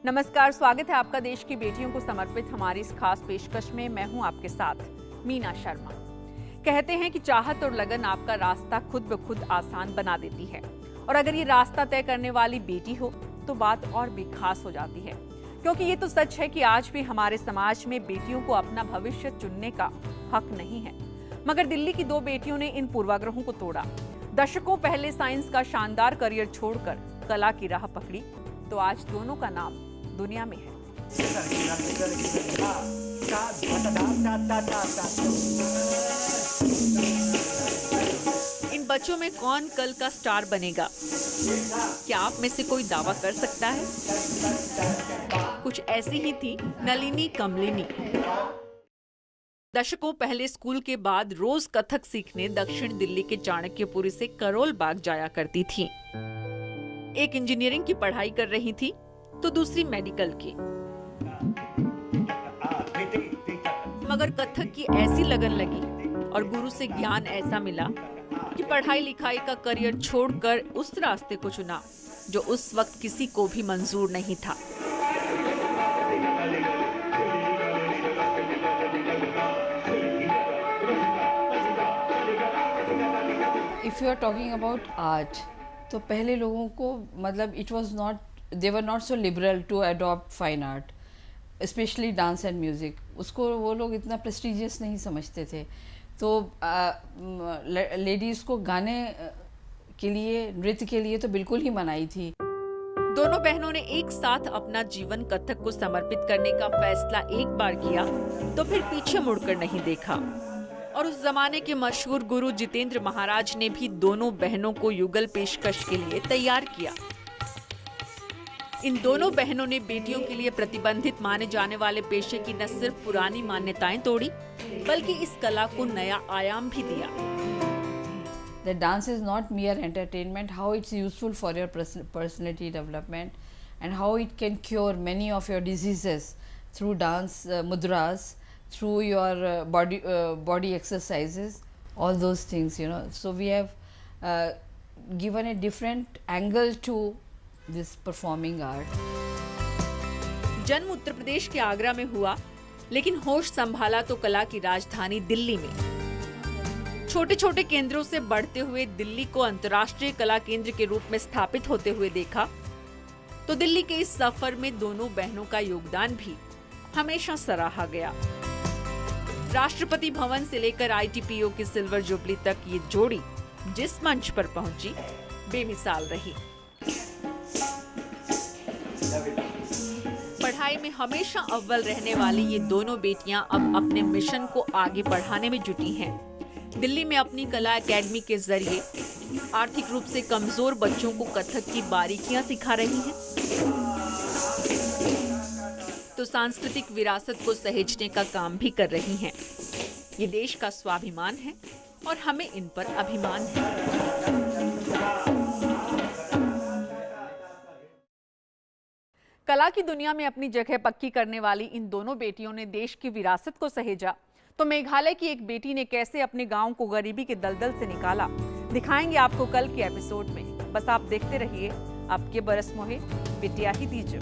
नमस्कार, स्वागत है आपका देश की बेटियों को समर्पित हमारी इस खास पेशकश में। मैं हूं आपके साथ मीना शर्मा। कहते हैं कि चाहत और लगन आपका रास्ता खुद ब खुद आसान बना देती है, और अगर ये रास्ता तय करने वाली बेटी हो तो बात और भी खास हो जाती है, क्योंकि ये तो सच है कि आज भी हमारे समाज में बेटियों को अपना भविष्य चुनने का हक नहीं है। मगर दिल्ली की दो बेटियों ने इन पूर्वाग्रहों को तोड़ा। दशकों पहले साइंस का शानदार करियर छोड़कर कला की राह पकड़ी, तो आज दोनों का नाम दुनिया में है। इन बच्चों में कौन कल का स्टार बनेगा? क्या आप में से कोई दावा कर सकता है? कुछ ऐसी ही थी नलिनी कमलिनी। दशकों पहले स्कूल के बाद रोज कथक सीखने दक्षिण दिल्ली के चाणक्यपुरी से करोल बाग जाया करती थी। एक इंजीनियरिंग की पढ़ाई कर रही थी तो दूसरी मेडिकल की। मगर कथक की ऐसी लगन लगी और गुरु से ज्ञान ऐसा मिला कि पढ़ाई लिखाई का करियर छोड़कर उस रास्ते को चुना जो उस वक्त किसी को भी मंजूर नहीं था। If you are talking about art, तो पहले लोगों को मतलब it was not, they were not so liberal to adopt fine art, especially dance and music. उसको वो लोग इतना prestigious नहीं समझते थे। तो लेडीज़ को गाने के लिए, नृत्य के लिए तो बिल्कुल ही मनाही थी। दोनों बहनों ने एक साथ अपना जीवन कथक को समर्पित करने का फैसला एक बार किया तो फिर पीछे मुड़कर नहीं देखा। और उस जमाने के मशहूर गुरु जितेंद्र महाराज ने भी दोनों बहनों को युगल पेशकश के लिए तैयार किया। इन दोनों बहनों ने बेटियों के लिए प्रतिबंधित माने जाने वाले पेशे की न सिर्फ पुरानी मान्यताएं तोड़ी, बल्कि इस कला को नया आयाम भी दिया। The dance is not mere entertainment, how it's useful for your personality development and how it can cure many of your diseases through dance mudras, through your body exercises, all those things, you know. So we have given a different angle to this performing art. जन्म उत्तर प्रदेश के आगरा में हुआ, लेकिन होश संभाला तो कला की राजधानी दिल्ली में। छोटे छोटे केंद्रों से बढ़ते हुए दिल्ली को अंतर्राष्ट्रीय कला केंद्र के रूप में स्थापित होते हुए देखा, तो दिल्ली के इस सफर में दोनों बहनों का योगदान भी हमेशा सराहा गया। राष्ट्रपति भवन से लेकर ITPO की सिल्वर जुबली तक ये जोड़ी जिस मंच पर पहुंची, बेमिसाल रही। पढ़ाई में हमेशा अव्वल रहने वाली ये दोनों बेटियां अब अपने मिशन को आगे बढ़ाने में जुटी हैं। दिल्ली में अपनी कला एकेडमी के जरिए आर्थिक रूप से कमजोर बच्चों को कथक की बारीकियां सिखा रही हैं, तो सांस्कृतिक विरासत को सहेजने का काम भी कर रही हैं। ये देश का स्वाभिमान है और हमें इन पर अभिमान है। कला की दुनिया में अपनी जगह पक्की करने वाली इन दोनों बेटियों ने देश की विरासत को सहेजा, तो मेघालय की एक बेटी ने कैसे अपने गांव को गरीबी के दलदल से निकाला, दिखाएंगे आपको कल के एपिसोड में। बस आप देखते रहिए। आपके बरस मोहे बिटिया ही दीजिए।